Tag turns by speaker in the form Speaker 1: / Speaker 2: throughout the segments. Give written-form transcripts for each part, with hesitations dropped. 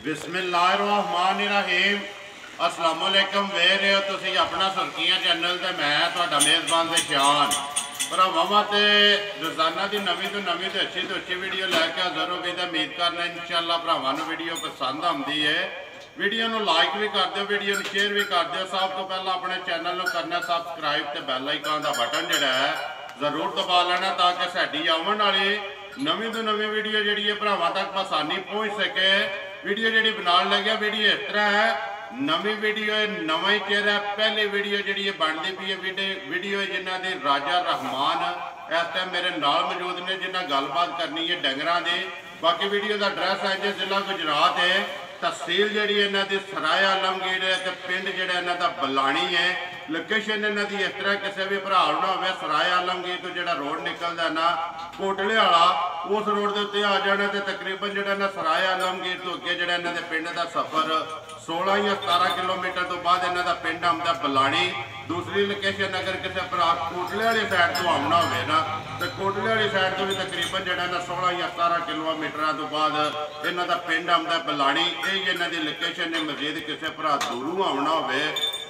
Speaker 1: बिस्मिल्लाहिर्रहमानिर्रहीम। अस्सलाम वालेकुम। वेख रहे हो तुसी अपना सुर्खियां चैनल ते मैं तुहाडा मेज़बान ते शान भरावां ते रोज़ाना की नवीं तो अच्छी वीडियो लैके हाज़र हो गई। तो उम्मीद करना इंशाअल्लाह भरावां नूं वीडियो पसंद आउंदी है। वीडियो नूं लाइक भी कर दिओ, वीडियो नूं शेयर भी कर दिओ। सब तो पहला अपने चैनल नूं करना सबसक्राइब ते बैल आइकन का बटन जिहड़ा है जरूर दबा लेना ताकि साडी आउण वाली नवीं तो नवीं वीडियो जिहड़ी है भरावां तक आसानी पहुँच सके। वीडियो जी बनाने लगे वीडियो इस तरह है, नवी वीडियो है, नवा ही चेहरा है। पहली वीडियो जी बनती पी है वीडियो है जिन्हों की राजा रहमान इस टाइम मेरे नाल मौजूद ने जिन्हें गलबात करनी है डंगरां दी। बाकी वीडियो का एड्रैस है जी जिला गुजरात है, तहसील जी इन्हों की सराय आलमगीर है, तो पिंड जो इन्हों का बलाणी है। लोकेशन इन्हों की इस तरह किसी भी भरा ना हो, सराय आलमगीर तो जो रोड निकलता ना कोटले वाला उस रोड के उत्ते आ जाना। तो तकरीबन जो सराय आलमगीर तो अगे जो इन्हों के पिंड का सफ़र 16 या 17 किलोमीटर तो बाद इन्हों का पिंड आउंदा बलाणी। दूसरी लोकेशन अगर किसी भरा कोटले वाली साइड तो आना हो ना, तो कोटले वाली साइड तो भी तकरीबन जो 16 या 17 किलोमीटर तो बाद इन्हों का पिंड आउंदा बलाणी। यही इन्हों की लोकेशन है। मजीद किसी भरा दूरों आना हो,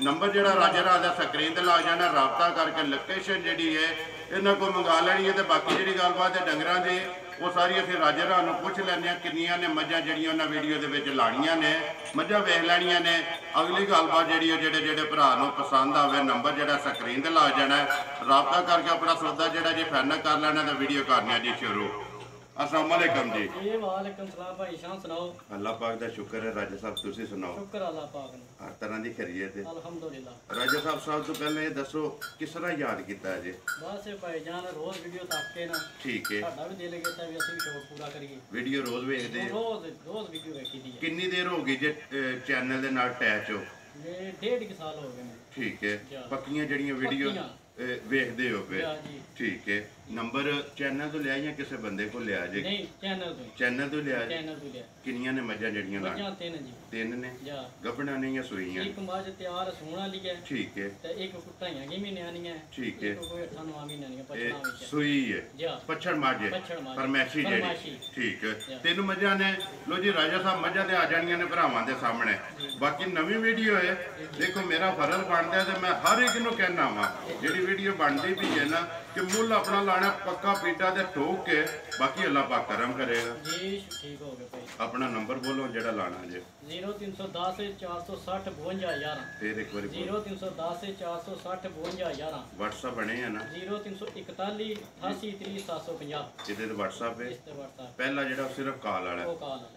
Speaker 1: नंबर जो राजा रात स्क्रीन पर ला जाना, रबता करके लोकेशन जी है इन्हों को मंगा लैनी है। तो बाकी जी गलबात है डंगरां की वो सारी असीं राजा रात पुछ लैंदे हां किन्नियां ने मझां जिहड़ियां उन्हां वीडियो दे विच लाणियां ने, मझां वेख लैणियां ने। अगली गलबात जिहड़ी है जेह्ड़े भरा नूं पसंद आवे नंबर जिहड़ा स्क्रीन ते ला जाना है, रबता करके अपना सौदा जिहड़ा जी फाइनल कर लेना। तो वीडियो करनी जी शुरू। अस्सलाम वालेकुम जी।
Speaker 2: वालेकुम सलाम भाई शान सुनाओ।
Speaker 1: अल्लाह पाक दा शुक्र है। राजा साहब तुसीं सुनाओ।
Speaker 2: शुक्र अल्लाह पाक ने
Speaker 1: हर तरह की खैरियत है
Speaker 2: अल्हम्दुलिल्लाह।
Speaker 1: राजा साहब सब तो पहले ये दसो किस तरह याद किया है जी?
Speaker 2: बस भाई जान रोज वीडियो तक के ना
Speaker 1: ठीक है,
Speaker 2: साडा भी दिल करता भी असली शौक पूरा करिए।
Speaker 1: वीडियो रोज वेखदे हो?
Speaker 2: रोज वीडियो देखी दी है।
Speaker 1: कितनी देर हो गई जे चैनल दे नाल अटैच हो?
Speaker 2: ये 1.5 साल हो गए।
Speaker 1: ठीक है, पक्कियां जड़ियां वीडियो वेखदे हो पे? ठीक है। नंबर चैनल तो लिया या किसी बंदे को लिया जे?
Speaker 2: नहीं
Speaker 1: चैनल तो लिया। किनियां ने मझां जड़ियां लाण? तीन ने। गबना ने या सूईयां?
Speaker 2: एक मझ तैयार सूण वाली है।
Speaker 1: ठीक है।
Speaker 2: ते एक ढाईयां की महीने आनी है।
Speaker 1: ठीक है।
Speaker 2: कोई 8-9 महीने आनी है। पछड़ा विच
Speaker 1: सूई है, पछड़ मझ है, फरमैशी जेड़ी। ठीक है, तीन मझां ने। लो जी राजा साहब मझां ते आ जाणियां ने भरावां दे सामने। बाकी नवीं वीडियो है, देखो मेरा फर्ज बनदा है ते मैं हर एक नूं कहना वा जिहड़ी वीडियो बनती भी है ना कि मुल अपना लाना पक्का पीटा दे ठोक के, बाकी अल्लाह पाक करम करेगा
Speaker 2: जी। ठीक हो गया भाई।
Speaker 1: अपना नंबर बोलो जेड़ा लाना जे।
Speaker 2: 0310 460 52 11।
Speaker 1: फिर एक बार
Speaker 2: 0310 460 52 11।
Speaker 1: व्हाट्सएप बने है ना?
Speaker 2: 0341 88 30 750।
Speaker 1: इधर व्हाट्सएप है।
Speaker 2: इस ते व्हाट्सएप
Speaker 1: पहला जेड़ा सिर्फ कॉल वाला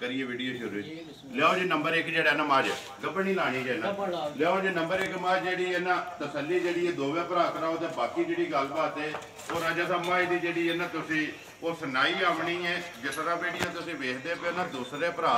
Speaker 1: करिए वीडियो शुरू।
Speaker 2: जी
Speaker 1: लियाओ जी नंबर एक जेड़ा ना माज गब्बड़ नहीं लानी जे ना। लियाओ जी नंबर एक माज जेड़ी है ना तसल्ली जेड़ी है दोवे भरा कराओ। ते बाकी जेड़ी गलबात है वो राजा साहब माज दी जेड़ी है ना तुसी वो सुनाई आवनी है। जिस तरह वीडियो तुसी वेखदे पे ना दूसरे भरा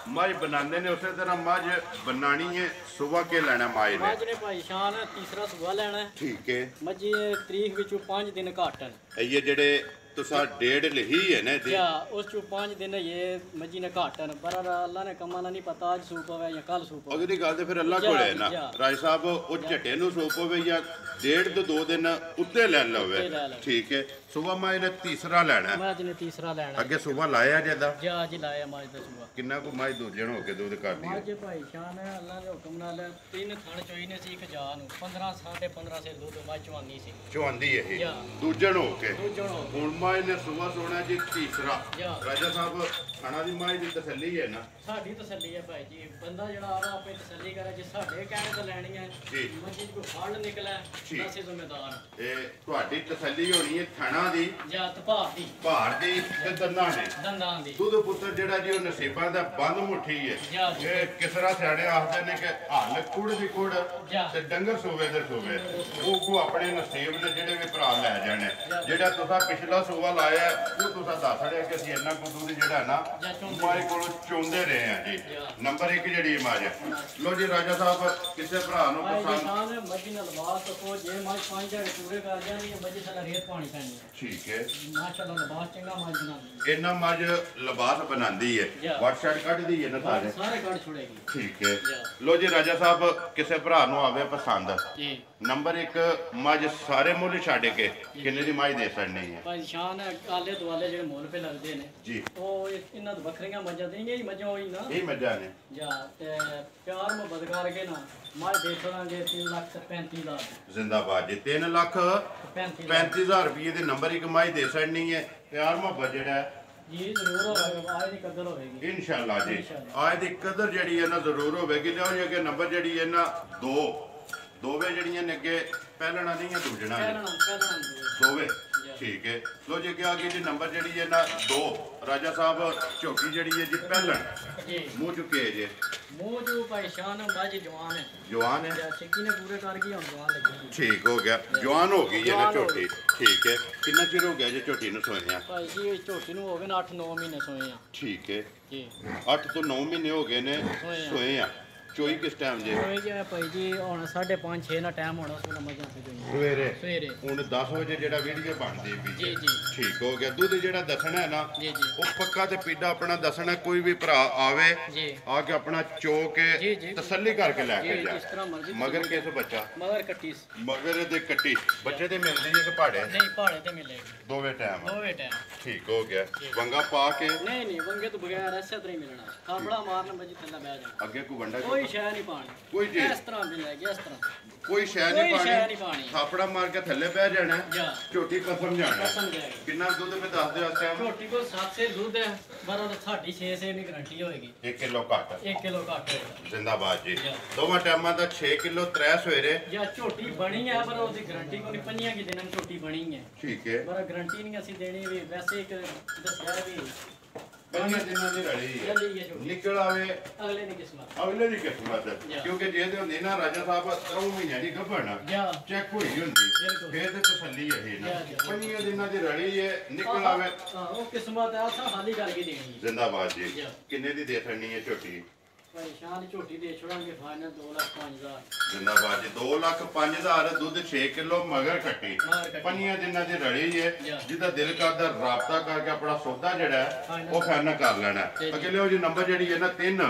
Speaker 1: मझ बनाते ने उस तरह मझ बनानी है। सुबह के लेना माज ने?
Speaker 2: मझ ने भाई शान तीसरा सुबह लेना है।
Speaker 1: ठीक है।
Speaker 2: मझी तरीक विचों 5 दिन घट है।
Speaker 1: ये जेड़े तुसा डेढ़ लिखी है ना
Speaker 2: या उस चो 5 दिन ये मजी ने घट है। पर अल्लाह ने कमा ना नहीं पता आज सूप होवे या कल सूप होवे।
Speaker 1: अगली गल तो फिर अल्लाह कोल है ना राज साहब, वो झट्टे नूं सूप होवे या 1.5 तो 2 दिन उत्ते ले लवे। ठीक है। सुबह माज ने तीसरा लेना है।
Speaker 2: माज ने तीसरा लेना
Speaker 1: अगे सुबह लाया जेदा
Speaker 2: जी आज लाया माज दा सुबह।
Speaker 1: किन्ना को माज दूजण हो के दूध कर दिया?
Speaker 2: माज भाई शान है अल्लाह दे हुक्म नाल 3 थण चोई ने सी एक जा नु 15 15.5 से दूध माज चवानी सी।
Speaker 1: चवांदी है ये दूजण हो के। हुण माज ने सुबह सोना जी तीसरा। राजा साहब खाना दी माज दी तसल्ली है ना?
Speaker 2: साडी तसल्ली है भाई जी। बंदा जड़ा आवा आपे तसल्ली करे जे साडे कहने तो लेनी है जी। मस्जिद को फल निकला बस जिम्मेदार
Speaker 1: ए ਤੁਹਾਡੀ ਤਸੱਲੀ ਹੋਣੀ ਹੈ ਥਣਾ ਦੀ
Speaker 2: ਜਾਂ ਤਪਾਰ ਦੀ
Speaker 1: ਤੇ ਦੰਦਾਂ ਦੀ ਦੁੱਧ ਪੁੱਤਰ ਜਿਹੜਾ ਜੀ ਉਹ ਨਸੀਬਾਂ ਦਾ ਬੰਦ ਮੁੱਠੀ ਹੈ। ਇਹ ਕਿਸਰਾ ਸਿਆਣੇ ਆਖਦੇ ਨੇ ਕਿ ਹੱਲ ਕੁੜ ਦੀ ਕੁੜ ਤੇ ਡੰਗਰ ਸੋਵੇ ਦੇ ਸੋਵੇ। ਉਹ ਕੋ ਆਪਣੇ ਨਸੀਬ ਦੇ ਜਿਹੜੇ ਵੀ ਭਰਾ ਲੈ ਜਾਣੇ। ਜਿਹੜਾ ਤੁਸੀਂ ਪਿਛਲਾ ਸੋਵਾ ਲਾਇਆ ਉਹ ਤੁਸੀਂ ਦੱਸ ਰਹੇ ਕਿ ਅਸੀਂ ਇੰਨਾ ਕੁ ਦੁੱਧ ਜਿਹੜਾ ਨਾ ਮਾਰੇ ਕੋਲੋਂ ਚੋਂਦੇ ਰਹੇ ਆ ਜੀ। ਨੰਬਰ 1 ਜਿਹੜੀ ਮਾਜ ਲੋ ਜੀ ਰਾਜਾ ਸਾਹਿਬ ਕਿਸੇ ਭਰਾ ਨੂੰ ਪਸੰਦ
Speaker 2: ਮੱਝੀ ਨਾਲ ਲਬਾਸ ਕੋ ਜੇ ਮਾਜ 5 ਦਿਨ ਪੂਰੇ ਕਰ ਜਾਂਦੀ ਹੈ ਮੱਝੀ ਸਾਡਾ ਰੇਤ ਪਾਣੀ ਪੈਣੀ ਹੈ।
Speaker 1: ਠੀਕ ਹੈ।
Speaker 2: ਮਾਸ਼ਾਅੱਲਾ ਲਬਾਸ ਚੰਗਾ ਮਾਜ ਬਣਾਉਂਦੀ
Speaker 1: ਇਹਨਾਂ ਮੱਝ ਲਿਬਾਸ ਬਣਾਉਂਦੀ ਹੈ। WhatsApp ਕੱਢਦੀ ਹੈ ਨਾ
Speaker 2: ਸਾਰੇ ਕੱਢ ਛੁੜੇਗੀ।
Speaker 1: ਠੀਕ ਹੈ। ਲੋ ਜੀ ਰਾਜਾ ਸਾਹਿਬ ਕਿਸੇ ਭਰਾ ਨੂੰ ਆਵੇ ਪਸੰਦ
Speaker 2: ਜੀ
Speaker 1: नंबर 1 मझ सारे मुल छड़ के किन्ने दी मझ दे सकनी है?
Speaker 2: भाई शान आले दुआले जेडे मुल पे लगदे ने
Speaker 1: जी
Speaker 2: ओ ਇਹਨਾਂ ਤੋਂ ਵੱਖਰੀਆਂ ਮੱਝਾਂ ਦੇਣਗੇ ਹੀ ਮੱਝਾਂ ਹੋਈ ਨਾ
Speaker 1: ਇਹ ਮੱਝਾਂ ਨੇ
Speaker 2: ਜਾਂ ਤੇ ਪਿਆਰ ਮੁਹੱਬਤ ਕਰਕੇ ਨਾ ਮੱਝ ਦੇ ਦਾਂਗੇ 3,35,000
Speaker 1: ਜ਼ਿੰਦਾਬਾਦ ਜੀ 3,35,000 ਰੁਪਏ ਦੇ ਨੰਬਰ ਇੱਕ ਮਾਈ ਦੇ ਛੱਡਣੀ ਹੈ ਪਿਆਰ ਮੁਹੱਬਤ ਜਿਹੜਾ ਹੈ
Speaker 2: ਜੀ ਜ਼ਰੂਰ ਹੋਵੇਗਾ ਆਏ ਦੀ ਕਦਰ ਹੋਵੇਗੀ
Speaker 1: ਇਨਸ਼ਾਅੱਲਾ ਜੀ ਆਏ ਦੀ ਕਦਰ ਜਿਹੜੀ ਹੈ ਨਾ ਜ਼ਰੂਰ ਹੋਵੇਗੀ ਲਿਓ ਜੀ ਅੱਗੇ ਨੰਬਰ ਜਿਹੜੀ ਹੈ ਨਾ ਦੋਵੇਂ ਜਿਹੜੀਆਂ ਨੇ ਅੱਗੇ ਪਹਿਲਣਾ ਨਹੀਂ ਹੈ ਦੂਜਣਾ ਨੇ ਦੋਵੇਂ ਠੀਕ ਹੈ ਲੋ ਜੀ ਅੱਗੇ ਆ ਗਈ ਜੀ ਨੰਬਰ ਜਿਹੜੀ ਹੈ ਨਾ 2 ਰਾਜਾ ਸਾਹਿਬ ਝੋਕੀ ਜਿਹੜੀ ਹੈ ਜੀ ਪਹਿਲਣ
Speaker 2: ਜੀ
Speaker 1: ਮੂੰਹ ਚੁੱਕੇ ਜੇ
Speaker 2: ਮੂੰਹ ਜੋ ਪਰੇਸ਼ਾਨ ਮੱਝ ਜਵਾਨ ਹੈ
Speaker 1: ਹੈ
Speaker 2: ਸਿੱਕੀ ਨੇ ਪੂਰੇ ਕਰ ਗਈ ਹੁਣ ਜਵਾਨ ਲੱਗੀ
Speaker 1: ਠੀਕ ਹੋ ਗਿਆ ਜਵਾਨ ਹੋ ਗਈ ਹੈ ਨਾ ਝੋਟੀ ਠੀਕ ਹੈ ਕਿੰਨਾ ਚਿਰ ਹੋ ਗਿਆ ਜੀ ਝੋਟੀ ਨੂੰ ਸੋਇਆਂ
Speaker 2: ਭਾਈ ਜੀ ਇਹ ਝੋਟੀ ਨੂੰ ਹੋ ਗਏ ਨਾ 8-9 ਮਹੀਨੇ ਸੋਏ ਆ
Speaker 1: ਠੀਕ ਹੈ
Speaker 2: ਜੀ
Speaker 1: 8 ਤੋਂ 9 ਮਹੀਨੇ ਹੋ ਗਏ ਨੇ ਸੋਏ ਆ ਚੋਈ ਕਿਸ ਟਾਈਮ ਜੇ
Speaker 2: ਸੋਏ ਗਿਆ ਭਾਈ ਜੀ ਹੁਣ 5:30-6 ਦਾ ਟਾਈਮ ਹੋਣਾ ਉਸ ਵੇਲੇ ਮੱਝਾਂ ਤੇ
Speaker 1: ਸਵੇਰੇ
Speaker 2: ਸਵੇਰੇ
Speaker 1: ਹੁਣ 10 ਵਜੇ ਜਿਹੜਾ ਵੀਡੀਓ ਬਣਦੀ ਵੀ
Speaker 2: ਜੀ ਜੀ
Speaker 1: ਠੀਕ ਹੋ ਗਿਆ ਦੁੱਧ ਜਿਹੜਾ ਦੱਸਣਾ ਹੈ ਨਾ
Speaker 2: ਜੀ ਜੀ
Speaker 1: ਉਹ ਪੱਕਾ ਤੇ ਪੀਡਾ ਆਪਣਾ ਦੱਸਣਾ ਕੋਈ ਵੀ ਭਰਾ ਆਵੇ
Speaker 2: ਜੀ
Speaker 1: ਆ ਕੇ ਆਪਣਾ ਚੋ ਕੇ ਤਸੱਲੀ ਕਰਕੇ ਲੈ ਕੇ ਜਾ
Speaker 2: ਜਿਸ ਤਰ੍ਹਾਂ ਮਰਜ਼ੀ
Speaker 1: ਮਗਰ ਕਿਸ ਬੱਚਾ
Speaker 2: ਮਗਰ ਕੱਟੀ
Speaker 1: ਮਗਰ ਦੇ ਕੱਟੀ ਬੱਚੇ ਤੇ ਮਿਲਦੀ ਹੈ ਕਿ ਪਹਾੜੇ
Speaker 2: ਨਹੀਂ ਪਹਾੜੇ ਤੇ ਮਿਲੇਗੀ
Speaker 1: ਦੋਵੇਂ ਟਾਈਮ
Speaker 2: ਟਾਈਮ
Speaker 1: ਠੀਕ ਹੋ ਗਿਆ ਵੰਗਾ ਪਾ ਕੇ
Speaker 2: ਨਹੀਂ ਵੰਗੇ ਤੋਂ ਬਗੈਰ ਐਸੇ ਤਰ੍ਹਾਂ ਹੀ ਮਿਲਣਾ ਕਾਬੜਾ ਮਾਰਨ ਮੱਝ ਥੱਲੇ ਬਹਿ ਜਾਣਾ
Speaker 1: ਅੱਗੇ ਕੋਈ ਵੰਡਾ
Speaker 2: ਕੋਈ ਸ਼ੈ ਨਹੀਂ ਪਾਣੀ
Speaker 1: ਕੋਈ ਚੀਜ਼
Speaker 2: ਇਸ ਤਰ੍ਹਾਂ ਮਿਲੇਗੀ ਇਸ ਤਰ੍ਹਾਂ
Speaker 1: ਕੋਈ ਸ਼ੈ ਨਹੀਂ ਪਾਣੀ ਥਾਪੜਾ ਮਾਰ ਕੇ ਥੱਲੇ ਬਹਿ ਜਾਣਾ ਝੋਟੀ ਕਸਮ ਜਾਣਾ ਕਿੰਨਾ ਦੁੱਧ ਮੈਂ ਦੱਸ ਦਿਓ ਇਸ ਟਾਈਮ
Speaker 2: ਝੋਟੀ ਕੋਲ 7 ਸੇ ਦੁੱਧ ਹੈ ਪਰ ਉਹ ਸਾਡੀ 6 ਸੇ ਦੀ ਗਾਰੰਟੀ ਹੋਏਗੀ
Speaker 1: 1 ਕਿਲੋ ਘੱਟ
Speaker 2: 1 ਕਿਲੋ ਘੱਟ ਹੋਏਗਾ
Speaker 1: ਜ਼ਿੰਦਾਬਾਦ ਜੀ ਦੋਵਾਂ ਟਾਈਮਾਂ ਦਾ 6 ਕਿਲੋ 3 ਸਵੇਰੇ
Speaker 2: ਜਾਂ ਝੋਟੀ ਬਣੀ ਹੈ ਪਰ ਉਹਦੀ ਗਾਰੰਟੀ ਕੋਈ 5 ਕਿ ਦਿਨਾਂ ਝੋਟੀ ਬਣੀ ਹੈ
Speaker 1: ਠੀਕ ਹੈ
Speaker 2: ਪਰ ਗਾਰੰਟੀ ਨਹੀਂ ਅਸੀਂ ਦੇਣੀ ਵੀ ਵੈਸੇ ਇੱਕ ਦੱਸਿਆ ਵੀ
Speaker 1: 5 ਦਿਨਾਂ ਦੀ ਰਲੀ ਹੈ
Speaker 2: ਜਲਦੀ ਹੈ ਝੋਟੀ
Speaker 1: ਨਿਕਲ ਆਵੇ
Speaker 2: ਅਗਲੇ ਦੀ ਕਿਸਮਤ
Speaker 1: ਅਗਲੇ ਦੀ ਕਿਸਮਤ ਕਿਉਂਕਿ ਜੇ ਤੇ ਹੁੰਦੀ ਨਾ ਰਾਜਾ ਸਾਹਿਬ 3 ਮਹੀਨਿਆਂ ਦੀ ਗੱਭਣ ਚੈੱਕ ਹੋਈ ਹੁੰਦੀ ਫੇਰ ਤੇ ਤਸੱਲੀ ਹੈ ਨਾ 5 ਦਿਨਾਂ ਦੀ ਰਲੀ ਹੈ ਨਿਕਲ ਆਵੇ
Speaker 2: ਉਹ ਕਿਸਮਤ ਆ ਸਾ ਹਾਲੀ ਕਰਕੇ ਦੇਣੀ ਹੈ
Speaker 1: ਜ਼ਿੰਦਾਬਾਦ ਜੀ ਕਿੰਨੇ ਦੀ ਦੇ ਛੱਡਣੀ ਹੈ ਝੋਟੀ
Speaker 2: ਪਰੇਸ਼ਾਨ ਝੋਟੀ ਦੇ ਛੋੜਾਂਗੇ ਫਾਈਨਲ 2,05,000
Speaker 1: ਜ਼ਿੰਦਾਬਾਦ ਜੀ 2,05,000 ਦੁੱਧ 6 ਕਿਲੋ ਮਗਰ ਕੱਟੀ 5 ਦਿਨਾਂ ਦੀ ਰਲੀ ਹੈ ਜਿਹਦਾ ਦਿਲ ਕਰਦਾ ਰਾਬਤਾ ਕਰਕੇ ਆਪਣਾ ਸੌਦਾ ਜਿਹੜਾ ਹੈ ਉਹ ਫਾਈਨਲ ਕਰ ਲੈਣਾ ਅੱਗੇ ਲਿਓ ਜੀ ਨੰਬਰ ਜਿਹੜੀ ਹੈ ਨਾ 3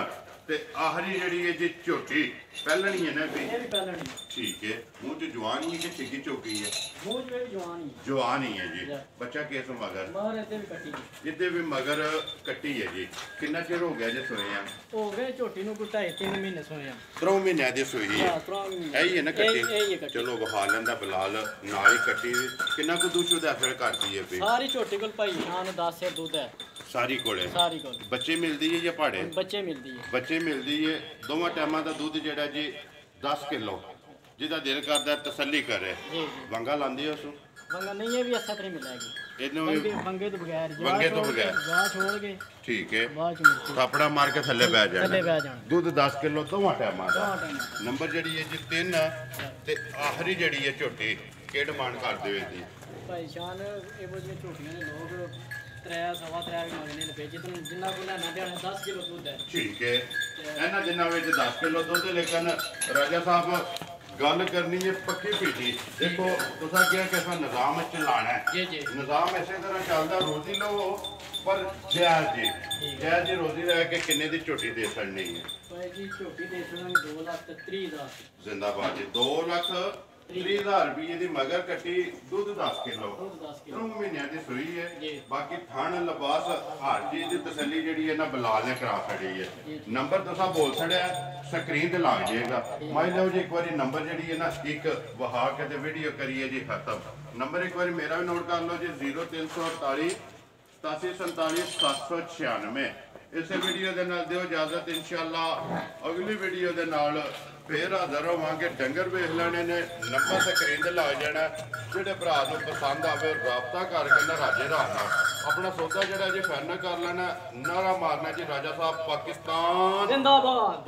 Speaker 1: ਤੇ ਆਖਰੀ ਜਿਹੜੀ ਹੈ ਜੀ ਝੋਟੀ ਪਹਿਲਣੀ ਹੈ ਨਾ ਵੀ
Speaker 2: ਇਹ ਵੀ ਪਹਿਲਣੀ
Speaker 1: ਠੀਕ ਹੈ ਮੂੰਹ ਚ ਜਵਾਨ ਹੀ ਹੈ ਕਿ ਛਿੱਕੀ ਚੋਕੀ ਹੈ
Speaker 2: ਮੂੰਹ ਚ ਵੀ ਜਵਾਨ ਹੀ
Speaker 1: ਜਵਾਨ ਹੀ ਹੈ ਜੀ ਬੱਚਾ ਕਿਸ ਮਗਰ
Speaker 2: ਇੱਥੇ ਵੀ ਕੱਟੀ
Speaker 1: ਜਿੱਦੇ ਵੀ ਮਗਰ ਕੱਟੀ ਹੈ ਜੀ ਕਿੰਨਾ ਚਿਰ ਹੋ ਗਿਆ ਜੇ ਸੋਏ ਆ
Speaker 2: ਹੋ ਗਏ ਝੋਟੀ ਨੂੰ ਕੋਈ 2.5-3 ਮਹੀਨੇ ਸੋਏ ਆ
Speaker 1: 3 ਮਹੀਨਿਆਂ ਦੀ ਸੋਈ ਹੈ ਇਹੀ ਹੈ ਨਾ ਕੱਟੀ ਚਲੋ ਵਹਾ ਲੈਂਦਾ ਬਲਾਲ ਨਾਲ ਹੀ ਕੱਟੀ ਕਿੰਨਾ ਕੁ ਦੁੱਧ ਦਾ ਅਸਰ ਕਰਦੀ ਹੈ ਵੀ
Speaker 2: ਸਾਰੀ ਝੋਟੀ ਕੋਲ ਭਾਈ ਸ਼ਾਨ 10 ਸੇ ਦੁੱਧ ਹੈ
Speaker 1: ਸਾਰੀ ਕੋਲ ਬੱਚੇ ਮਿਲਦੀ ਹੈ ਜਾਂ ਪਹਾੜੇ
Speaker 2: ਬੱਚੇ ਮਿਲਦੀ ਹੈ
Speaker 1: ਬੱਚੇ ਮਿਲਦੀ ਹੈ ਦੋਵਾਂ ਟਾਈਮਾਂ ਦਾ ਦੁੱਧ ਜਿਹੜਾ ਜੀ 10 ਕਿਲੋ ਜਿਹਦਾ ਦਿਲ ਕਰਦਾ ਤਸੱਲੀ ਕਰੇ ਵੰਗਾ ਲਾਂਦੀ ਉਸ
Speaker 2: ਵੰਗਾ ਨਹੀਂ ਇਹ ਵੀ ਅੱਛਾ ਤਰੀ ਮਿਲੇਗੀ
Speaker 1: ਇਹਨੂੰ ਵੀ
Speaker 2: ਵੰਗੇ ਤੋਂ ਬਗੈਰ
Speaker 1: ਜਾ
Speaker 2: ਛੋੜ ਕੇ
Speaker 1: ਠੀਕ ਹੈ
Speaker 2: ਬਾਅਦ ਚ
Speaker 1: ਥਾਪੜਾ ਮਾਰ ਕੇ ਥੱਲੇ ਬਹਿ ਜਾਣਾ ਦੁੱਧ 10 ਕਿਲੋ ਦੋਵਾਂ ਟਾਈਮਾਂ ਦਾ ਨੰਬਰ ਜਿਹੜੀ ਹੈ ਜੀ 3 ਤੇ ਆਖਰੀ ਜਿਹੜੀ ਹੈ ਝੋਟੀ ਕੀ ਡਿਮਾਂਡ ਕਰਦੇ ਵੇ ਦੀ
Speaker 2: ਭਾਈ ਸ਼ਾਨ ਇਹੋ ਜਿਹੀਆਂ ਝੋਟੀਆਂ ਨੇ ਲੋਕ 3.5 ਮੰਗਣੇ ਨੇ ਭੇਜੇ ਤੈਨੂੰ ਜਿੰਨਾ ਕੋਲ ਲੈਣਾ ਦੇਣਾ 10 ਕਿਲੋ ਦੁੱਧ ਹੈ
Speaker 1: ਠੀਕ ਹੈ ਇਹਨਾਂ ਦਿਨਾਂ ਵਿੱਚ 10 ਕਿਲੋ ਦੁੱਧ ਲੇਕਿਨ ਰਾਜਾ ਸਾਹਿਬ ਗੱਲ ਕਰਨੀ ਹੈ ਪੱਕੀ ਪੀਟੀ ਦੇਖੋ ਤੁਸੀਂ ਕਿਹਾ ਕਿ ਅਸਾਂ ਨਿਜ਼ਾਮ ਚਲਾਣਾ ਹੈ ਨਿਜ਼ਾਮ ਇਸੇ ਤਰ੍ਹਾਂ ਚੱਲਦਾ ਰੋਜ਼ੀ ਲਓ ਪਰ ਜਾਇਜ਼ ਜੀ ਰੋਜ਼ੀ ਰਹਿ ਕੇ ਕਿੰਨੇ ਦੀ ਝੋਟੀ ਦੇ ਛੱਡਣੀ ਹੈ
Speaker 2: ਭਾਈ ਜੀ ਝੋਟੀ ਦੇ ਛੱਡਾਂਗੇ 2,30,000
Speaker 1: ਜ਼ਿੰਦਾਬਾਦ ਜੀ 2,30,000 ਰੁਪਏ ਦੀ ਮਗਰ ਕੱਟੀ ਦੁੱਧ 10 ਕਿਲੋ 3 ਮਹੀਨਿਆਂ ਦੀ ਸੂਈ ਹੈ ਬਾਕੀ ਥਣ ਲਿਬਾਸ ਹਰ ਚੀਜ਼ ਦੀ ਤਸੱਲੀ ਜਿਹੜੀ ਹੈ ਨਾ ਬਲਾਲ ਨੇ ਕਰਾ ਛੜੀ ਹੈ ਨੰਬਰ ਤੁਸੀਂ ਬੋਲ ਛੜਿਆ ਸਕਰੀਨ ਤੇ ਲੱਗ ਜਾਏਗਾ ਮਾਈ ਲਓ ਜੀ ਇੱਕ ਵਾਰੀ ਨੰਬਰ ਜਿਹੜੀ ਹੈ ਨਾ ਇੱਕ ਵਹਾ ਕੇ ਤੇ ਵੀਡੀਓ ਕਰੀਏ ਜੀ ਖਤਮ ਨੰਬਰ ਇੱਕ ਵਾਰੀ ਮੇਰਾ ਵੀ ਨੋਟ ਕਰ ਲਓ ਜੀ 0348 8747 796 ਇਸੇ ਵੀਡੀਓ ਦੇ ਨਾਲ ਦਿਓ ਇਜਾਜ਼ਤ ਇਨਸ਼ਾਅੱਲਾ ਅਗਲੀ ਵੀਡੀਓ ਦੇ ਨਾਲ ਫੇਰ ਹਾਜ਼ਰ ਹੋਵਾਂਗੇ ਡੰਗਰ ਵੇਖ ਲੈਣੇ ਨੇ ਨੰਬਰ ਸਕਰੀਨ ਤੇ ਲੱਗ ਜਾਣਾ ਜਿਹੜੇ ਭਰਾ ਨੂੰ ਪਸੰਦ ਆਵੇ ਰਾਬਤਾ ਕਰਕੇ ਨਾ ਰਾਜੇ ਦਾ ਆਪਣਾ ਸੌਦਾ ਜਿਹੜਾ ਜੀ ਫਾਈਨਲ ਕਰ ਲੈਣਾ ਨਾਰਾ ਮਾਰਨਾ ਜੀ ਰਾਜਾ ਸਾਹਿਬ ਪਾਕਿਸਤਾਨ
Speaker 2: ਜ਼ਿੰਦਾਬਾਦ।